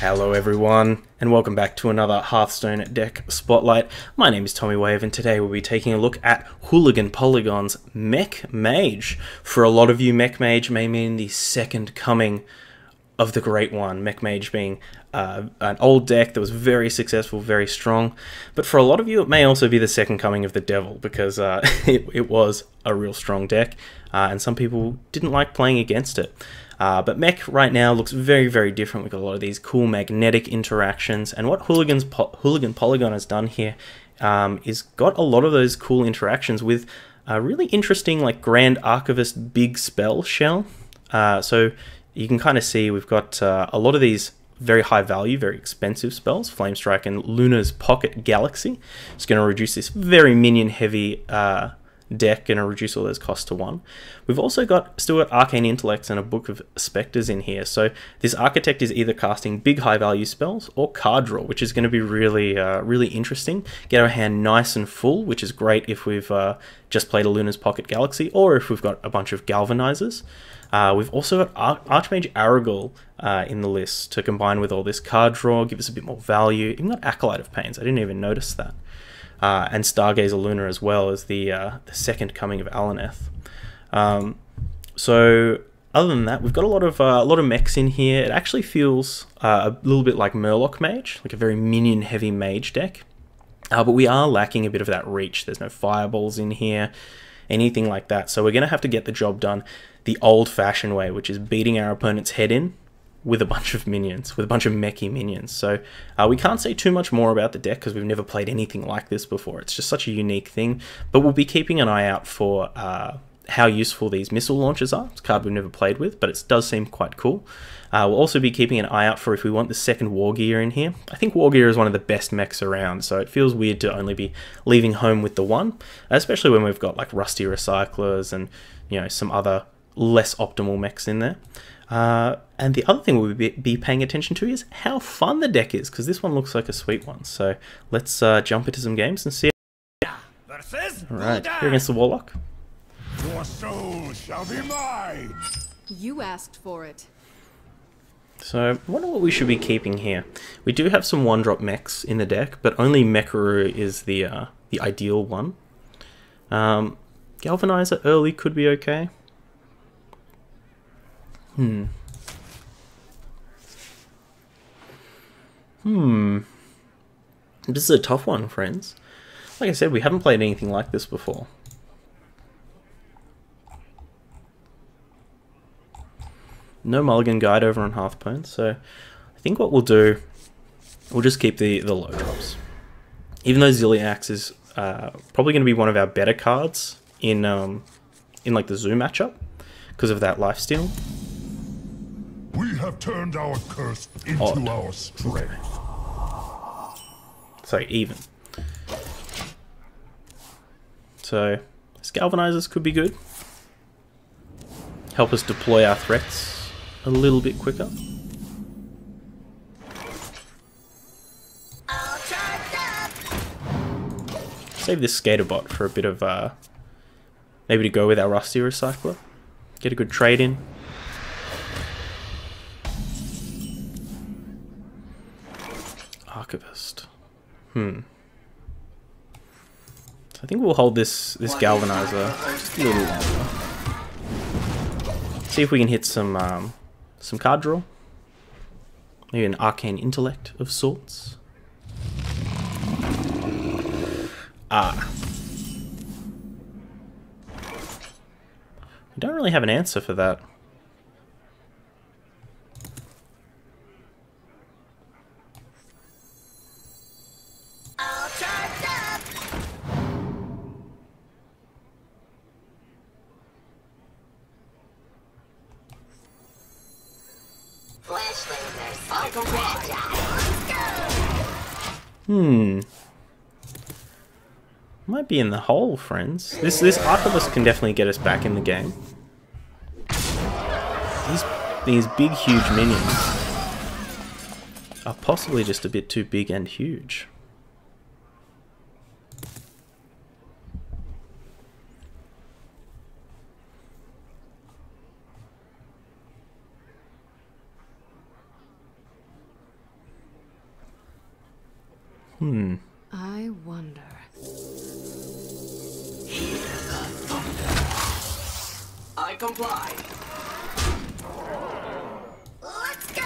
Hello everyone, and welcome back to another Hearthstone deck spotlight. My name is Tommy Wave, and today we'll be taking a look at HooliganPolygon's Mech Mage. For a lot of you, Mech Mage may mean the second coming of the Great One, Mech Mage being an old deck that was very successful, very strong. But for a lot of you, it may also be the second coming of the Devil, because it was a real strong deck, and some people didn't like playing against it. But Mech right now looks very, very different. We've got a lot of these cool magnetic interactions, and what HooliganPolygon has done here is got a lot of those cool interactions with a really interesting, like, Grand Archivist big spell shell. So you can kind of see we've got a lot of these very high value, very expensive spells. Flame Strike and Luna's Pocket Galaxy. It's going to reduce this very minion heavy deck, and reduce all those costs to 1. We've also still got Arcane Intellects and a Book of Spectres in here. So this Architect is either casting big high value spells or card draw, which is going to be really really interesting. Get our hand nice and full, which is great if we've just played a Luna's Pocket Galaxy, or if we've got a bunch of Galvanizers. We've also got Archmage Aragorn in the list to combine with all this card draw, give us a bit more value. Even got Acolyte of Pains, I didn't even notice that. And Stargazer Luna as well as the second coming of Alaneth. So other than that, we've got a lot of mechs in here. It actually feels a little bit like Mech Mage, like a very minion heavy mage deck. But we are lacking a bit of that reach. There's no fireballs in here, anything like that. So we're going to have to get the job done the old-fashioned way, which is beating our opponent's head in with a bunch of minions, with a bunch of mechy minions. So we can't say too much more about the deck because we've never played anything like this before. It's just such a unique thing. But we'll be keeping an eye out for how useful these missile launchers are. It's a card we've never played with, but it does seem quite cool. We'll also be keeping an eye out for if we want the second War Gear in here. I think War Gear is one of the best mechs around, so it feels weird to only be leaving home with the one, especially when we've got like Rusty Recyclers and, you know, some other less optimal mechs in there. And the other thing we'll be paying attention to is how fun the deck is, because this one looks like a sweet one. So let's jump into some games and see. Alright, here against the Warlock. Your soul shall be mine. You asked for it. So I wonder what we should be keeping here. We do have some one-drop mechs in the deck, but only Mekaru is the ideal one. Galvanizer early could be okay. This is a tough one, friends. Like I said, we haven't played anything like this before. No Mulligan Guide over on Hearthstone, so I think what we'll do, we'll just keep the low drops. Even though Ziliax is probably going to be one of our better cards in like the Zoo matchup because of that lifesteal. We have turned our curse into our strength. Sorry, even. So, this Galvanizers could be good. Help us deploy our threats a little bit quicker. Save this Skaterbot for a bit of, maybe to go with our Rusty Recycler. Get a good trade in. Archivist. So I think we'll hold this Galvanizer just a little longer. See if we can hit some card draw. Maybe an Arcane Intellect of sorts. We don't really have an answer for that. Might be in the hole, friends. This Archivist can definitely get us back in the game. These big, huge minions are possibly just a bit too big and huge. I wonder. Hear the thunder. I comply. Let's go!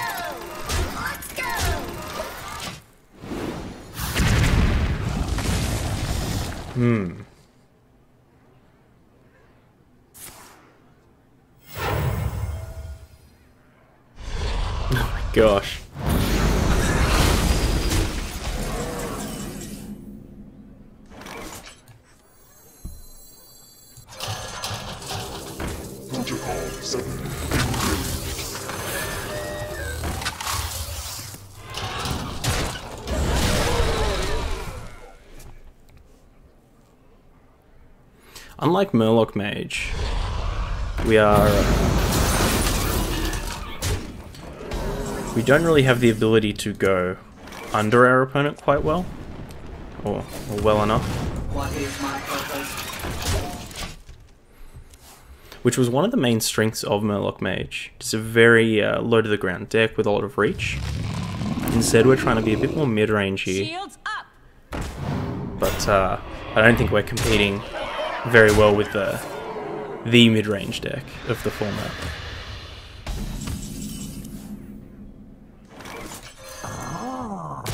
Let's go! Oh my gosh. Protocol 7. Unlike Mech Mage, we don't really have the ability to go under our opponent quite well, or well enough. What is my purpose? Which was one of the main strengths of Mech Mage. It's a very low to the ground deck with a lot of reach. Instead, we're trying to be a bit more mid-range here. Shields up! But I don't think we're competing very well with the mid-range deck of the format.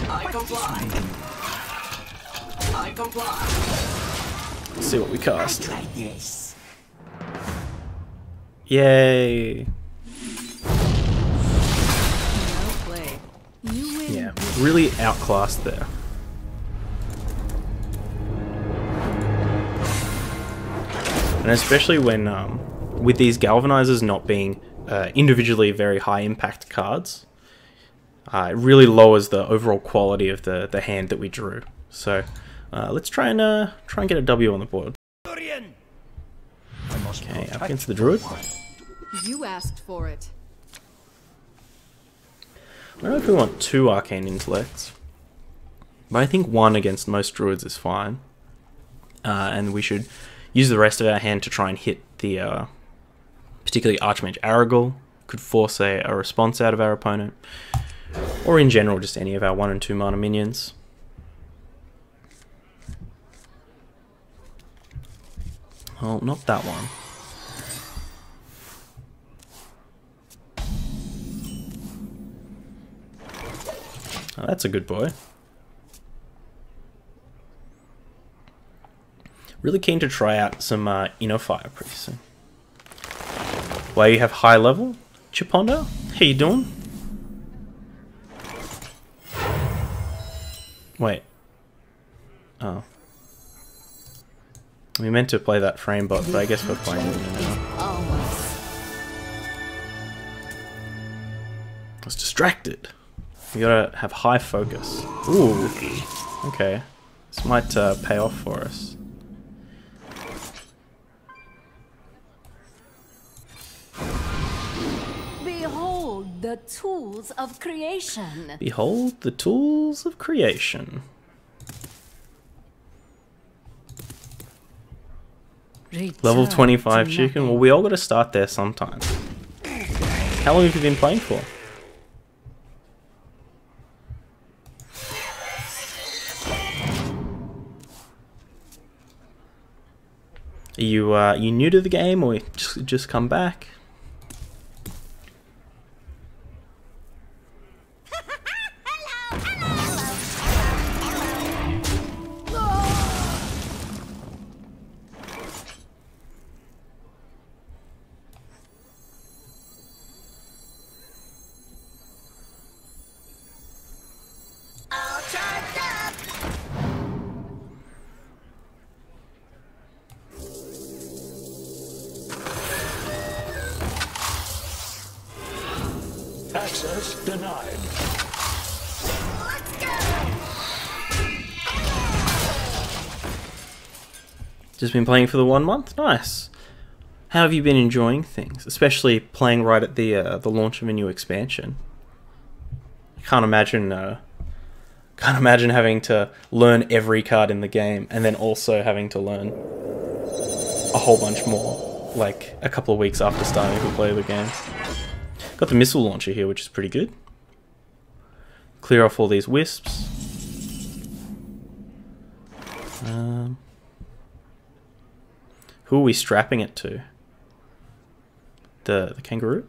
I comply. I comply. Let's see what we cast. Like this. Yay! Well played. You win. Yeah, really outclassed there. And especially when, with these galvanizers not being individually very high impact cards, it really lowers the overall quality of the hand that we drew. So let's try and get a W on the board. Okay, up against the druid. You asked for it. I don't know if we want 2 arcane intellects, but I think 1 against most druids is fine. And we should use the rest of our hand to try and hit the, particularly Archmage Aragorn, could force a response out of our opponent, or in general just any of our 1 and 2 mana minions. Well, not that one. Oh, that's a good boy. Really keen to try out some Inner Fire pretty soon. While you have high level, Chiponda, how you doing? Wait. Oh. We meant to play that frame bot, but I guess we're playing it now. Almost. I was distracted. You gotta have high focus. Ooh. Okay. This might pay off for us. Behold the tools of creation. Behold the tools of creation. Level 25 chicken? Well, we all gotta start there sometime. How long have you been playing for? Are you new to the game, or just come back? All charged up. Access denied. Let's go. Just been playing for the 1 month? Nice. How have you been enjoying things? Especially playing right at the launch of a new expansion. Can't imagine having to learn every card in the game and then also having to learn a whole bunch more, like a couple of weeks after starting to play the game. Got the missile launcher here, which is pretty good. Clear off all these wisps. Who are we strapping it to? The kangaroo?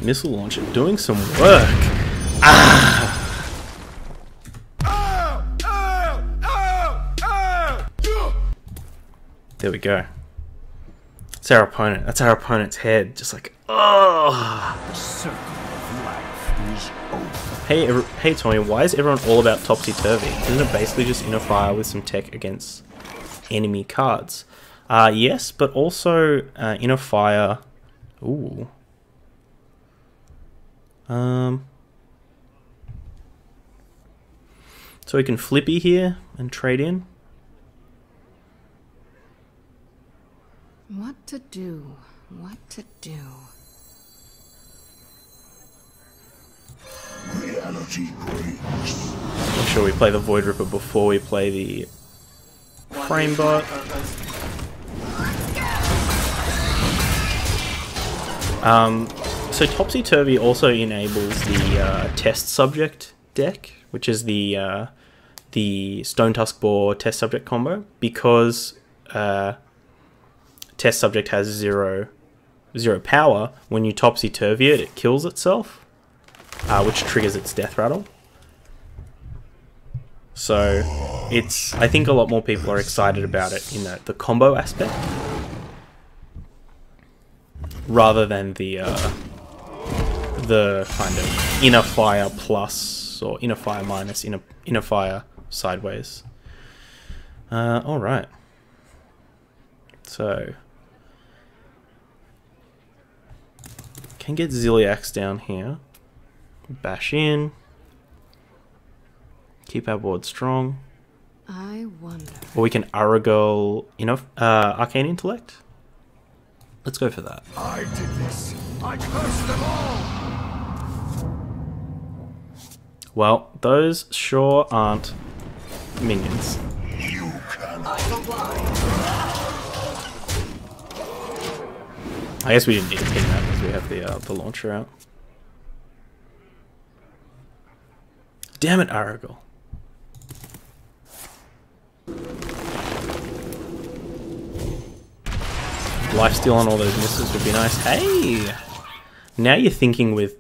Missile launcher doing some work. There we go. It's our opponent. That's our opponent's head. Just like, oh. The circle of life is over. Hey Tommy, why is everyone all about topsy-turvy? Isn't it basically just inner fire with some tech against enemy cards? Yes, but also inner fire. Ooh. So we can flippy here and trade in. What to do? What to do? Reality breaks. Make sure we play the Void Ripper before we play the Frame Bot. So Topsy Turvy also enables the Test Subject deck, which is the Stone Tusk Boar Test Subject combo, because Test Subject has zero power. When you Topsy Turvy it, it kills itself, which triggers its Death Rattle. So I think a lot more people are excited about it in the combo aspect, rather than the kind of inner fire plus or inner fire minus inner fire sideways. All right. So can get Ziliax down here. Bash in. Keep our board strong. I wonder. Or we can Aragorn Arcane Intellect. Let's go for that. I did this. I cursed them all. Well, those sure aren't minions. You can. I comply. I guess we didn't need to ping that because we have the launcher out. Damn it, Aragorn. Lifesteal on all those misses would be nice. Hey! Now you're thinking with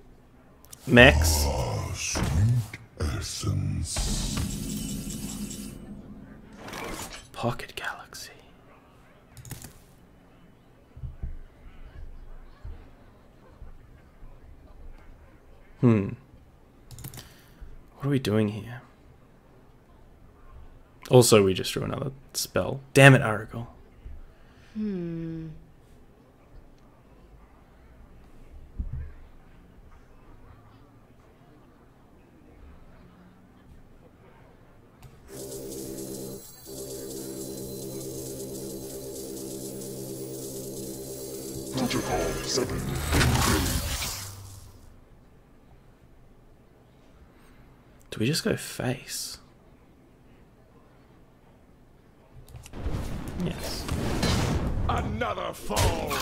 mechs. Sweet essence. Pocket Galaxy. What are we doing here? Also, we just drew another spell. Damn it, Aragorn. Protocol 7. Do we just go face? Yes. Another fall.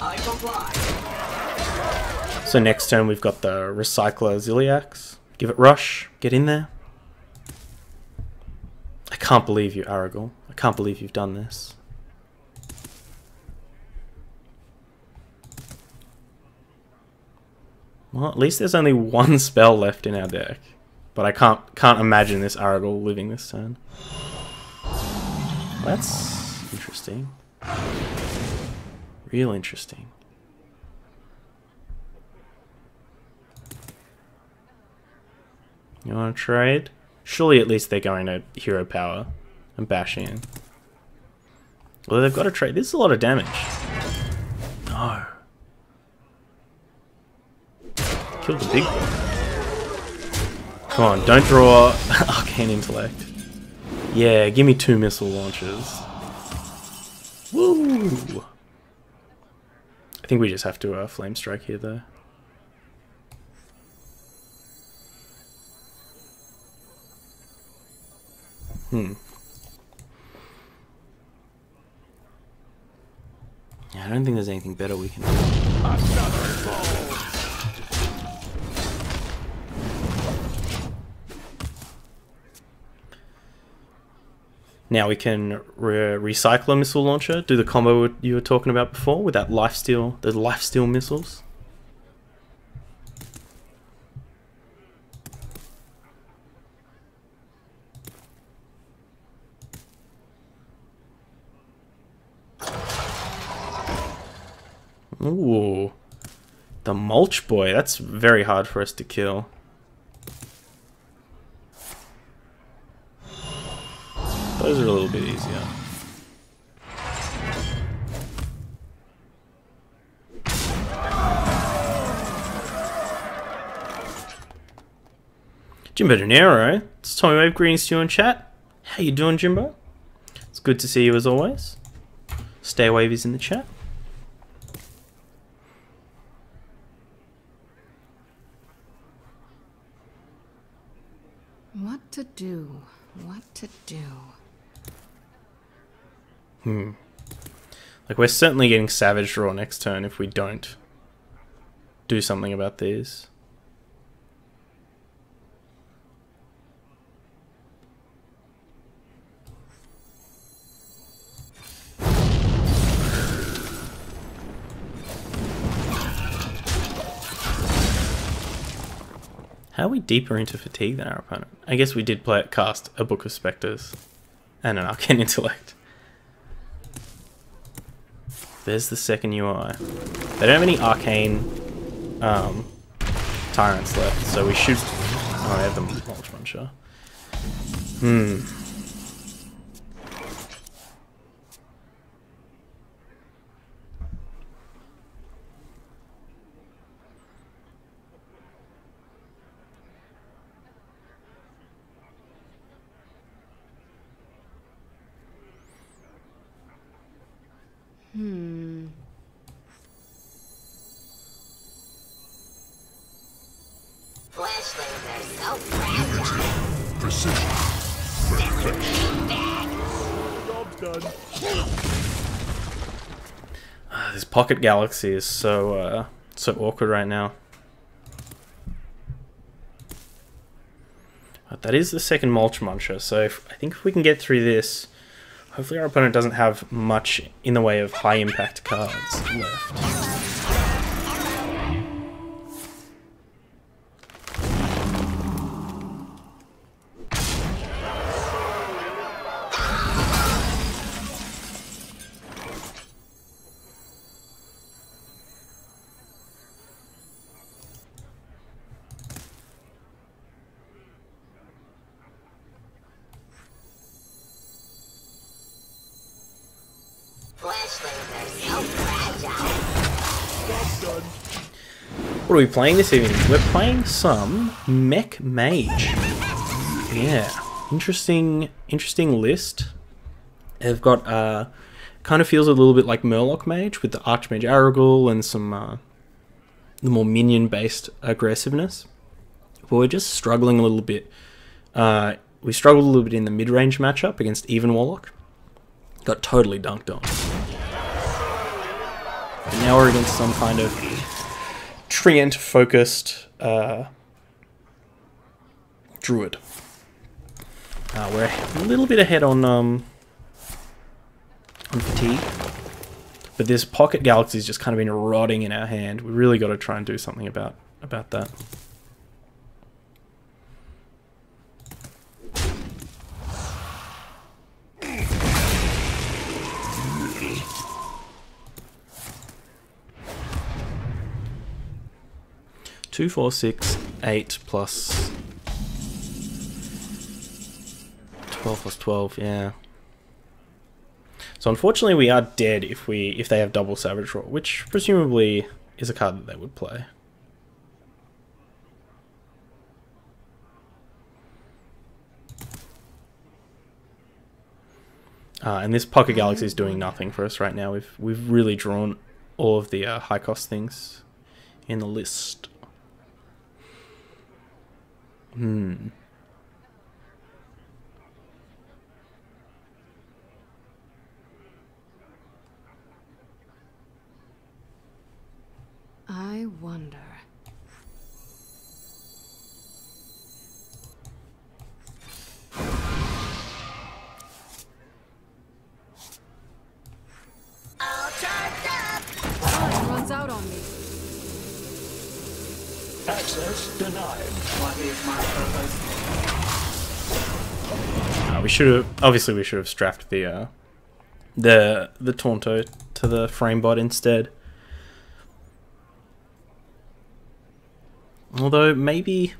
I comply. So next turn we've got the Recycler Ziliax. Give it rush. Get in there. I can't believe you, Aragorn. I can't believe you've done this. Well, at least there's only one spell left in our deck. But I can't imagine this Aragorn living this turn. That's interesting. Real interesting. You want to trade? Surely at least they're going to hero power and bash in. Well, they've got to trade. This is a lot of damage. No. Kill the big one. Come on, don't draw Arcane Intellect. Yeah, give me 2 missile launches. Woo! I think we just have to Flame Strike here, though. I don't think there's anything better we can do. Now we can recycle a missile launcher, do the combo you were talking about before with that lifesteal, the lifesteal missiles. Ooh, the mulch boy. That's very hard for us to kill. Those are a little bit easier. Jimbo De Niro, it's Tommy Wave. Greetings to you in chat. How you doing, Jimbo? It's good to see you as always. Stay Wavies in the chat. What to do? What to do? Like, we're certainly getting Savage Draw next turn if we don't do something about these. How are we deeper into Fatigue than our opponent? I guess we did cast a Book of Spectres and an Arcane Intellect. There's the second UI. They don't have any Arcane Tyrants left, so we should... Oh, I have the Mulch Muncher. Flashlings are so fragile. Precision. This Pocket Galaxy is so so awkward right now. But that is the second Mulch Muncher, so I think if we can get through this, hopefully our opponent doesn't have much in the way of high impact cards left. What are we playing this evening? We're playing some Mech Mage. Yeah, interesting list. They've got kind of feels a little bit like Murloc Mage with the Archmage Aragul and some the more minion-based aggressiveness. But we're just struggling a little bit. We struggled a little bit in the mid-range matchup against Even Warlock. Got totally dunked on. And now we're against some kind of Treant-focused Druid. We're a little bit ahead on Fatigue. But this Pocket Galaxy's just kind of been rotting in our hand. We really got to try and do something about that. Two, 4, 6, 8 plus 12 plus 12, yeah. So unfortunately we are dead if they have double Savage Roar, which presumably is a card that they would play. And this Pocket Galaxy is doing nothing for us right now. We've really drawn all of the high cost things in the list. Access denied. What is my purpose? We should have obviously we should have strapped the Taunto to the framebot instead. Although maybe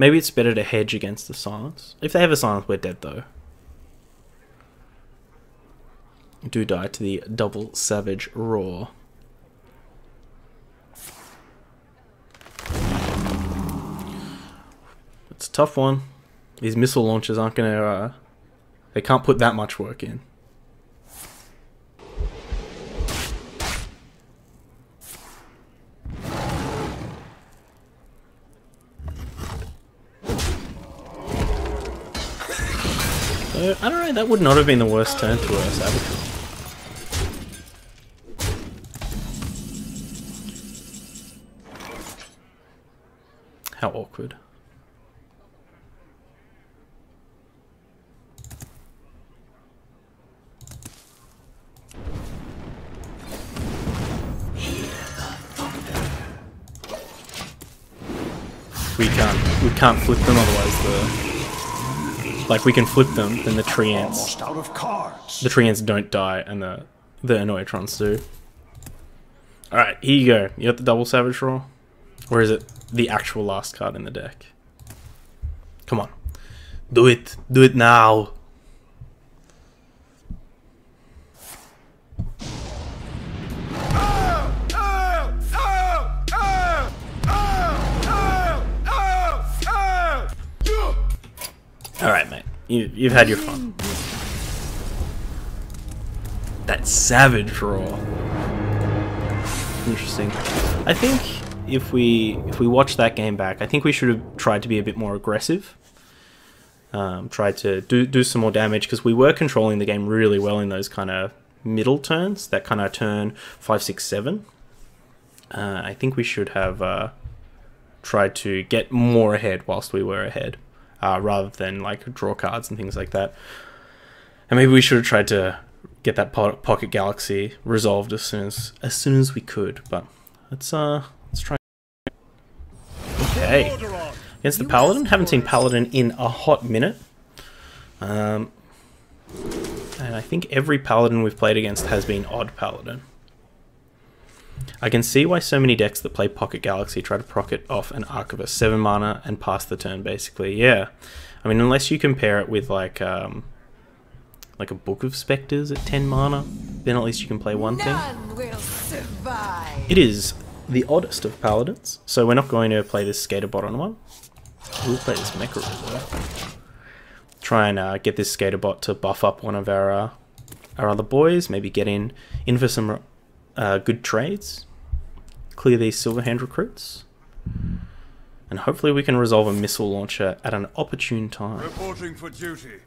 it's better to hedge against the silence. If they have a silence, we're dead though. We do die to the double savage roar. It's a tough one. These missile launchers aren't gonna they can't put that much work in. I don't know, that would not have been the worst turn to a Savage. How awkward. We can't flip them, otherwise like we can flip them, then the tree ants. Almost out of cards. The tree ants don't die, and the Annoyatrons do. Alright, here you go. You got the double Savage Roar? Or is it the actual last card in the deck? Come on. Do it. Do it now. Alright, mate. You've had your fun. That Savage Roar. Interesting. I think if we watch that game back, I think we should have tried to be a bit more aggressive. Tried to do some more damage, because we were controlling the game really well in those kind of middle turns, that kind of turn 5, 6, 7. I think we should have tried to get more ahead whilst we were ahead. Rather than like draw cards and things like that. And maybe we should have tried to get that Pocket Galaxy resolved as soon as we could. But let's try. Okay, against the Paladin. Haven't seen Paladin in a hot minute. And I think every Paladin we've played against has been odd Paladin. I can see why so many decks that play Pocket Galaxy try to proc it off an Archivist, 7 mana and pass the turn, basically. Yeah, I mean, unless you compare it with like a Book of Spectres at 10 mana, then at least you can play one thing. None will survive. It is the oddest of Paladins, so we're not going to play this Skaterbot on one. We'll play this Mech Mage though. Try and get this Skaterbot to buff up one of our other boys. Maybe get in for some good trades. Clear these Silverhand recruits. And hopefully we can resolve a missile launcher at an opportune time. Reporting for duty.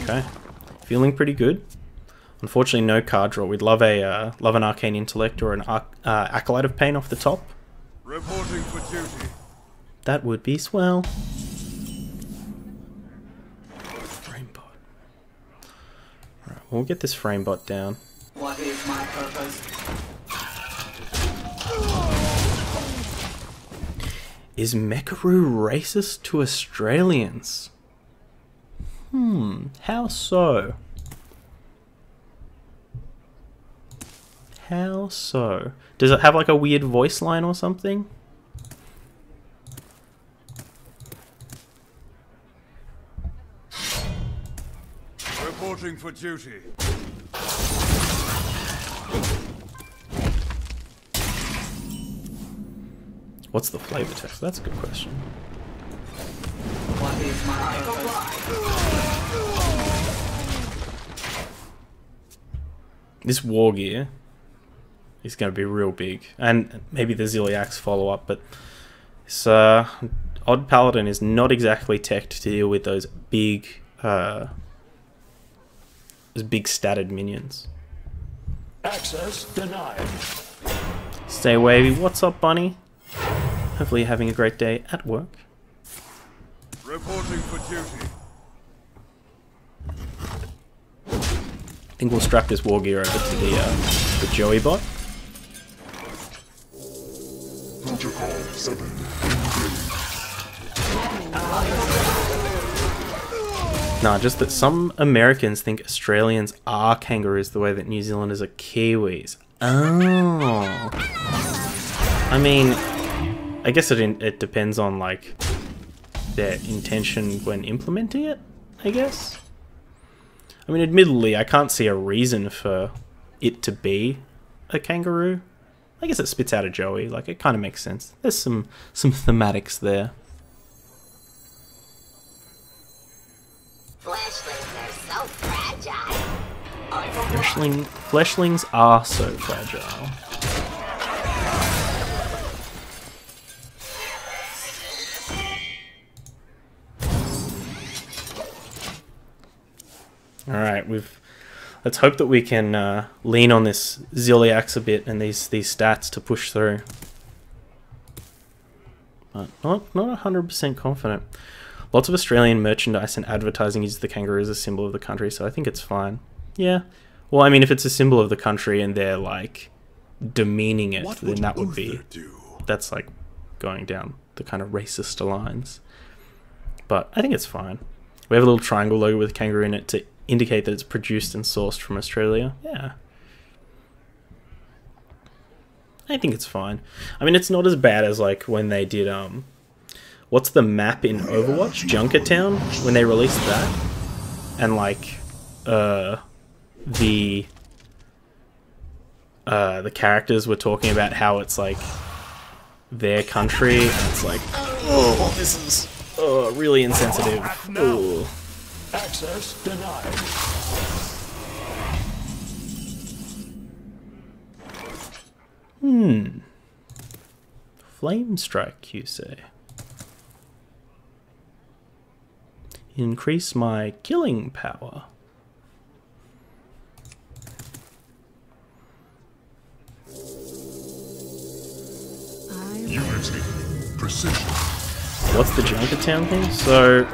Okay. Feeling pretty good. Unfortunately, no card draw. We'd love an Arcane Intellect or an Acolyte of Pain off the top. Reporting for duty. That would be swell. Framebot. Alright, we'll get this Framebot down. What is my purpose? Is Mecharoo racist to Australians? How so? How so? Does it have like a weird voice line or something? Reporting for duty. What's the flavor text? That's a good question. What is my This War Gear is going to be real big. And maybe the Ziliax follow-up, but this Odd Paladin is not exactly teched to deal with those big statted minions. Access denied. Stay wavy. What's up, bunny? Hopefully you're having a great day at work. Reporting for duty. I think we'll strap this war gear over to the Joey bot. Protocol 7. Nah, just that some Americans think Australians are kangaroos the way that New Zealanders are Kiwis. Oh. I mean, I guess it depends on, like, their intention when implementing it, I guess. I mean, admittedly, I can't see a reason for it to be a kangaroo. I guess it spits out a Joey, like, it kind of makes sense. There's some thematics there. Fleshlings are so fragile. Fleshlings are so fragile. Alright, let's hope that we can lean on this Ziliax a bit and these stats to push through. But not 100% confident. Lots of Australian merchandise and advertising uses the kangaroo as a symbol of the country, so I think it's fine. Yeah. Well, I mean, if it's a symbol of the country and they're, like, demeaning it, then that would be... That's, like, going down the kind of racist lines. But I think it's fine. We have a little triangle logo with a kangaroo in it to indicate that it's produced and sourced from Australia. Yeah. I think it's fine. I mean, it's not as bad as, like, when they did, what's the map in Overwatch? Junkertown? When they released that? And, like, the characters were talking about how it's, like, their country, and it's like, oh, this is really insensitive. Oh. Access denied. Flame strike, you say? Increase my killing power. Unity. Precision. What's the Junkertown thing? So,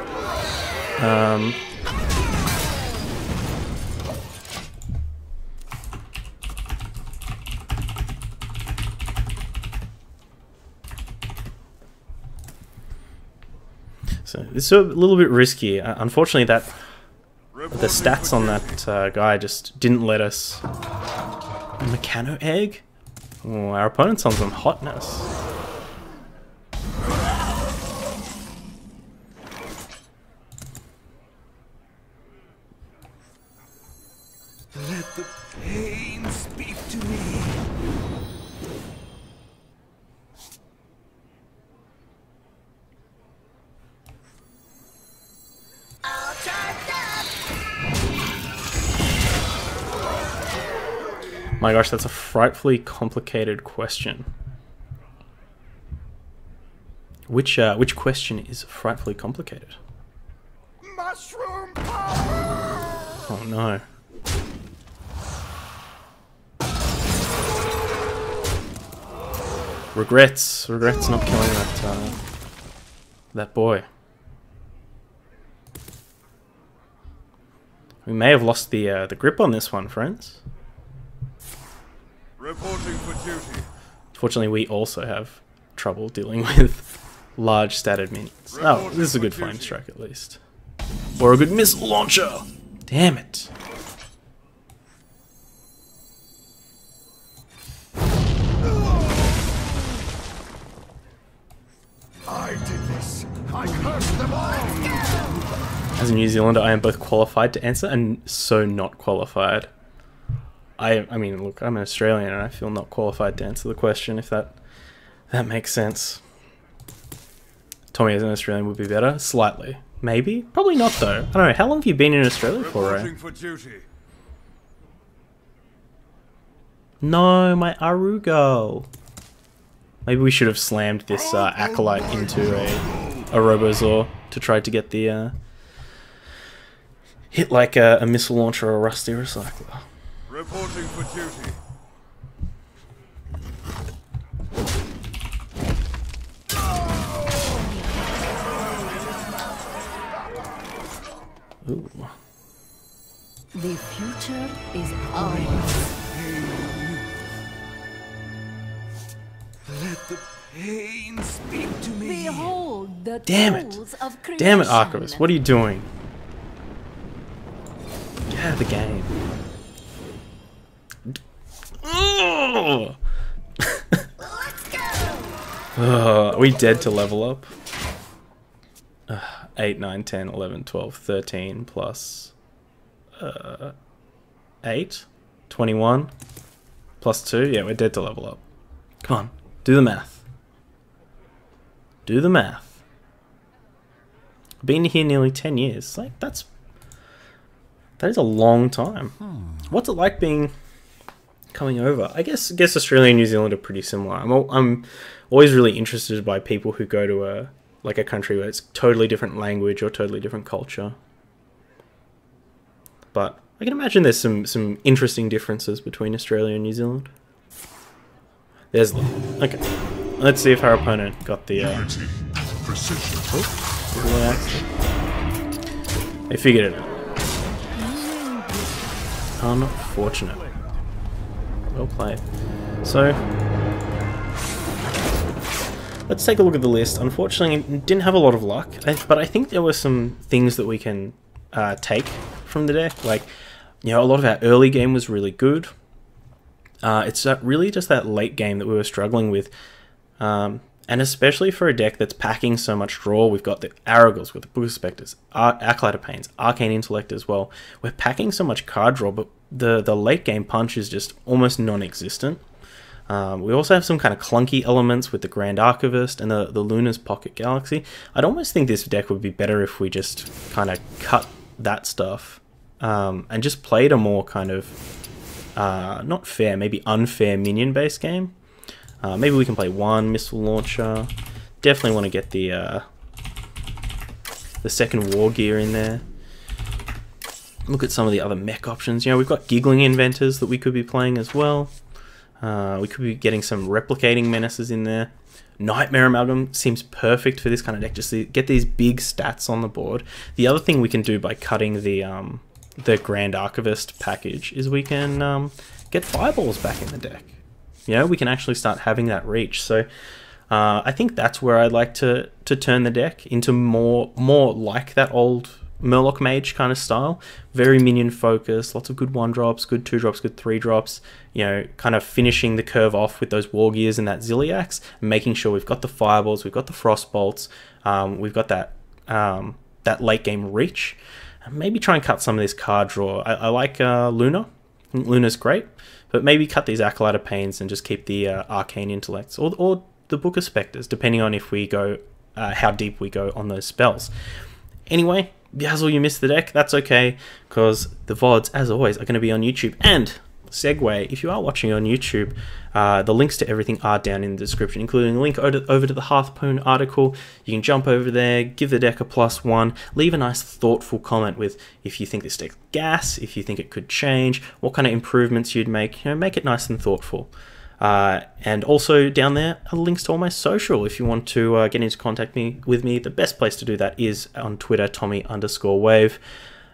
so it's a little bit risky. Unfortunately, the stats on that guy just didn't let us. Mechano egg? Oh, our opponent's on some hotness. Let the pain speak to me. All charged up. My gosh, that's a frightfully complicated question. Which question is frightfully complicated? Mushroom power! Oh no. Regrets not killing that boy. We may have lost the grip on this one, friends. Reporting for duty. Fortunately, we also have trouble dealing with large statted minions. Oh, this is a good flame strike at least. Or a good missile launcher! Damn it. I did this. I cursed them all. As a New Zealander, I am both qualified to answer and so not qualified. I mean, look, I'm an Australian and I feel not qualified to answer the question, if that makes sense. Tommy as an Australian would be better? Slightly. Maybe? Probably not, though. I don't know. How long have you been in Australia for, Ray? Reporting for duty. No, my Arugo. Maybe we should have slammed this Acolyte into a Robozaur to try to get the hit like a missile launcher or a rusty recycler. Reporting for duty. Ooh. The future is ours. Let the pain speak to me. Behold the Damn it. tools of creation. Damn it, Archivist. What are you doing? Get out of the game. Ugh. Let's go! Are we dead to level up? 8, 9, 10, 11, 12, 13 plus 8? 21? Plus 2? Yeah, we're dead to level up. Come on, do the math. Do the math. Been here nearly 10 years. Like, that is a long time. What's it like coming over? I guess Australia and New Zealand are pretty similar. I'm always really interested by people who go to a country where it's totally different language or totally different culture. But I can imagine there's some interesting differences between Australia and New Zealand. There's okay. Let's see if our opponent got the Unity, precision. They figured it out. Unfortunate. Well played. So let's take a look at the list. Unfortunately, it didn't have a lot of luck, but I think there were some things that we can take from the deck. Like, you know, a lot of our early game was really good. It's really just that late game that we were struggling with. And especially for a deck that's packing so much draw, we've got the Aragals with the Book of Spectres, Acolyte of Pains, Arcane Intellect as well. We're packing so much card draw, but the late game punch is just almost non-existent. We also have some kind of clunky elements with the Grand Archivist and the Luna's Pocket Galaxy. I'd almost think this deck would be better if we just kind of cut that stuff and just played a more kind of not fair, maybe unfair minion-based game. Maybe we can play one Missile Launcher. Definitely want to get the second War Gear in there. Look at some of the other mech options. You know, we've got Giggling Inventors that we could be playing as well. We could be getting some Replicating Menaces in there. Nightmare Amalgam seems perfect for this kind of deck, just to get these big stats on the board. The other thing we can do by cutting the Grand Archivist package is we can get Fireballs back in the deck. You know, we can actually start having that reach. So I think that's where I'd like to turn the deck into more like that old Murloc Mage kind of style. Very minion focused, lots of good 1-drops, good 2-drops, good 3-drops. You know, kind of finishing the curve off with those War Gears and that Ziliax, making sure we've got the Fireballs, we've got the Frostbolts, we've got that late game reach. And maybe try and cut some of this card draw. I like Luna. Luna's great, but maybe cut these Acolyte of Pains and just keep the Arcane Intellects or the Book of Spectres, depending on if we go how deep we go on those spells. Anyway, Basil, you missed the deck. That's okay, because the VODs, as always, are going to be on YouTube. And segue, if you are watching on YouTube, the links to everything are down in the description, including a link over to the Hearthstone article. You can jump over there, give the deck a +1, leave a nice thoughtful comment with if you think this deck's gas, if you think it could change, what kind of improvements you'd make. You know, make it nice and thoughtful. And also down there are links to all my social. If you want to get into contact with me, the best place to do that is on Twitter, Tommy_Wave.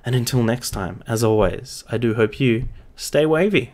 And until next time, as always, I do hope you stay wavy.